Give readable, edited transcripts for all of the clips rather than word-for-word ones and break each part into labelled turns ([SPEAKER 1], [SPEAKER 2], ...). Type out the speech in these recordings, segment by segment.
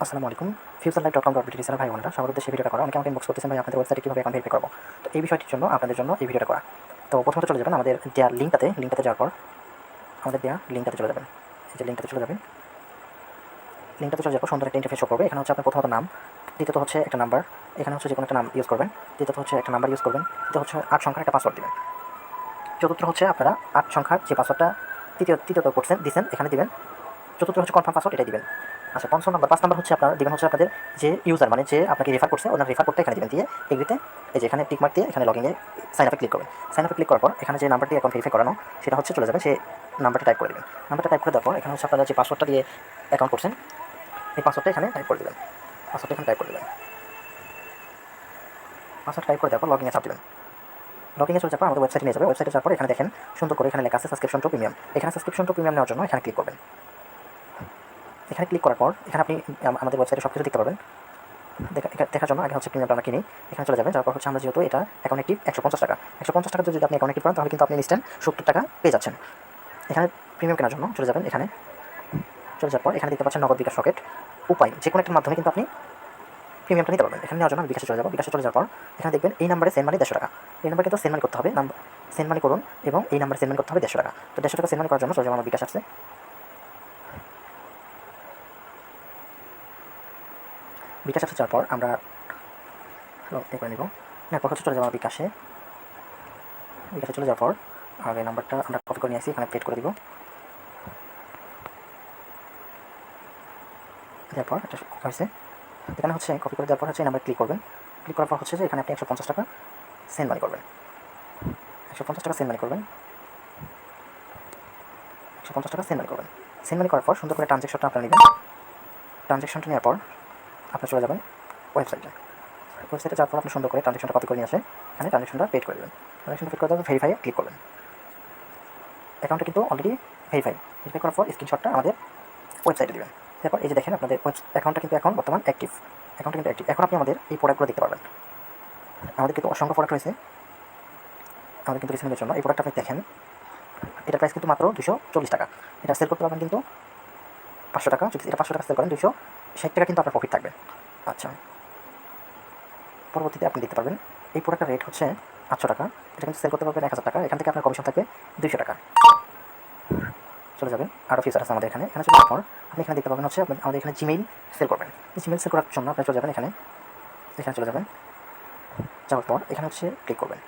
[SPEAKER 1] আসসালামু আলাইকুম। fusionlife.com.bd sir ভাই বোনেরা, সবার উদ্দেশ্যে ভিডিওটা করা। অনেকে আমাকে ইনবক্স করতেছেন ভাই আপনাদের ওয়েবসাইটে কীভাবে অ্যাকাউন্ট ভেরিফাই করবো। তো এই বিষয়টির জন্য আপনাদের জন্য এই ভিডিওটা করা। তো প্রথমত চলে যাবেন আমাদের দেওয়া লিঙ্কটাতে যাওয়ার পর আমাদের দেওয়া লিঙ্কটাতে চলে যাবেন। এই যে লিঙ্কটাতে চলে যাবেন, লিঙ্কটাতে চলে যাওয়ার পর সুন্দর একটা ইন্টারফেস শো করবে। এখানে হচ্ছে আপনার প্রথমত নাম, দ্বিতীয়ত হচ্ছে একটা নাম্বার, এখানে হচ্ছে যে কোনো একটা নাম ইউজ করবেন, তৃতীয়ত হচ্ছে একটা নাম্বার ইউজ করবেন, তৃতীয় হচ্ছে 8 সংখ্যার একটা পাসওয়ার্ড দিবেন, চতুর্থ হচ্ছে আপনারা 8 সংখ্যার যে পাসওয়ার্ডটা তৃতীয়ত করছেন দিচ্ছেন এখানে দিবেন, চতুর্থ হচ্ছে কনফার্ম পাসওয়ার্ড এটাই দিবেন। আচ্ছা, 5 নাম্বার হচ্ছে আপনারা দিবেন হচ্ছে আপনাদের যে ইউজার মানে যে আপনাকে রেফার করছে ওনার রেফার করতে এখানে দিবেন, দিয়ে এগ্রিতে এই যে এখানে টিক মার্ক দিয়ে এখানে লগইনে সাইন আপে ক্লিক করবেন। সাইন আপে ক্লিক করার পর এখানে যে নাম্বার দিয়ে অ্যাকাউন্ট ভেরিফাই করানো সেটা হচ্ছে চলে যাবে, সেই নাম্বারটা টাইপ করে দেবেন। নাম্বারটা টাইপ করে দেওয়ার পর এখানে হচ্ছে আপনারা যে পাসওয়ার্ডটা দিয়ে অ্যাকাউন্ট করছেন এই পাসওয়ার্ডটা এখানে টাইপ করে দেবেন। পাসওয়ার্ডটা এখানে টাইপ করে দেবেন। পাসওয়ার্ড টাইপ করে দেওয়ার পর লগইনে চাপ দেবেন। লগইনে চলে যাওয়ার পর আমাদের ওয়েবসাইটে নিয়ে যাবে। ওয়েবসাইটে যাওয়ার পর এখানে দেখেন সুন্দর করে এখানে লেখা আছে সাবস্ক্রিপশন টু প্রিমিয়াম। এখানে সাবস্ক্রিপশন টু প্রিমিয়াম নেওয়ার জন্য এখানে ক্লিক করবেন। এখানে ক্লিক করার পর এখানে আপনি আমাদের ওয়েবসাইটে সব কিছু দেখতে পারবেন। দেখার জন্য আগে হচ্ছে প্রিমিয়ামটা আমরা কিনি। এখানে চলে যাবেন, যাওয়ার পর হচ্ছে আমরা যেহেতু এটা অ্যাকাউন্ট অ্যাক্টিভ 150 টাকা, 150 টাকা যদি আপনি অ্যাকাউন্ট অ্যাক্টিভ করেন তাহলে কিন্তু আপনি ইনস্ট্যান্ট 70 টাকা পেয়ে যাচ্ছেন। এখানে প্রিমিয়াম কেনার জন্য চলে যাবেন। এখানে চলে যাওয়ার পর এখানে দেখতে পাচ্ছেন নগদ, বিকাশ, রকেট, উপায় যে কোনো একটার মাধ্যমে কিন্তু আপনি প্রিমিয়ামটা নিতে পারবেন। এখানে নেওয়ার জন্য আমি বিকাশে চলে যাবো। বিকাশে চলে যাওয়ার পর এখানে দেখবেন এই নাম্বারে সেন্ড মানি 150 টাকা। এই নাম্বার কিন্তু সেন্ড মানি করতে হবে, সেন্ড মানি করুন এবং এই নাম্বারে সেন্ড মানি করতে হবে 150 টাকা। তো 150 টাকা সেন্ড মানি করার জন্য চলে যাবো আমার বিকাশ আসছে। বিকাশ আসতে যাওয়ার পর আমরা এ করে নেব। এরপর হচ্ছে চলে যাবো আমার বিকাশে। বিকাশে চলে যাওয়ার পর আর এই নাম্বারটা আমরা কপি করে নিয়ে আসি, এখানে পেড করে দিব। তারপর এটা হয়েছে, এখানে হচ্ছে কপি করে দেওয়ার পর হচ্ছে এই নাম্বার ক্লিক করবেন। ক্লিক করার পর হচ্ছে যে এখানে আপনি 150 টাকা সেন্ড মানি করবেন। 150 টাকা সেন্ড মানি করবেন। 150 টাকা সেন্ড মানি করবেন। সেন্ড মানি করার পর সুন্দর করে ট্রানজ্যাকশনটা আপনারা নেবেন। ট্রানজ্যাকশনটা নেওয়ার পর আপনারা চলে যাবেন ওয়েবসাইটে। ওয়েবসাইটে যাওয়ার পর আপনি সুন্দর করে ট্রানজ্যাকশনটা কপি করে নিয়ে আসে এখানে ট্রানজ্যাকশনটা পেড করে দেবেন। ট্রানজ্যাকশনটা পেড করে দেওয়ার পর ভেরিফাইয়ে ক্লিক করবেন। অ্যাকাউন্টটা কিন্তু অলরেডি ভেরিফাই করার পর স্ক্রিনশটটা আমাদের ওয়েবসাইটে দেবেন। তারপর এই যে দেখেন আপনাদের অ্যাকাউন্টটা কিন্তু এখন বর্তমান অ্যাক্টিভ। অ্যাকাউন্টটা কিন্তু অ্যাক্টিভ। এখন আপনি আমাদের এই প্রোডাক্টগুলো দেখতে পারবেন। আমাদের কিন্তু অসংখ্য প্রোডাক্ট রয়েছে আমাদের কিন্তু রিসেলের জন্য। এই প্রোডাক্টটা আপনি দেখেন, এটার প্রাইস কিন্তু মাত্র 240 টাকা। এটা সেল করতে পারবেন কিন্তু 500 টাকা। যদি এটা 500 টাকা সেল করেন 260 টাকা কিন্তু আপনার প্রফিট থাকবে। আচ্ছা, পরবর্তীতে আপনি দেখতে পারবেন এই প্রোডাক্টের রেট হচ্ছে 800 টাকা। এটা কিন্তু সেল করতে পারবেন 1000 টাকা। এখান থেকে আপনার কমিশন থাকবে 200 টাকা। চলে যাবেন, আরও ফিচার আছে আমাদের এখানে। এখানে চলে যাওয়ার পর আপনি এখানে দেখতে পাবেন হচ্ছে আমাদের এখানে জিমেইল সেল করবেন। জিমেইল সেল করার জন্য আপনি চলে যাবেন এখানে চলে যাবেন। যাওয়ার পর এখানে হচ্ছে ক্লিক করবেন।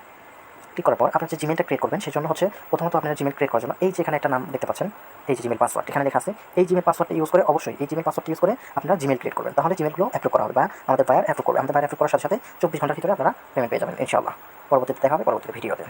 [SPEAKER 1] ক্লিক করার পর আপনার যে জিমেলটা ক্রিয়েট করবেন সেই জন্য হচ্ছে প্রথমত আপনার জিমেল ক্রিয়েট করার জন্য এই যে এখানে একটা নাম দেখতে পাচ্ছেন, এই যে জিমেল পাসওয়ার্ড এখানে লেখা আছে, এই জিমেল পাসওয়ার্ডটা ইউজ করে অবশ্যই এই জিমেল পাসওয়ার্ডটা ইউজ করে আপনারা জিমেল ক্রিয়েট করবেন। তাহলে জিমেলগুলো অ্যাপ্রুভ করা হবে বা আমাদের বায়ার অ্যাপ্রুভ করবে। আমাদের বায়ার অ্যাপ্রুভ করার সাথে সাথে 24 ঘন্টার ভিতরে আপনারা পেমেন্ট পেয়ে যাবেন ইনশাআল্লাহ। পরবর্তীতে দেখা হবে পরবর্তী ভিডিওতে।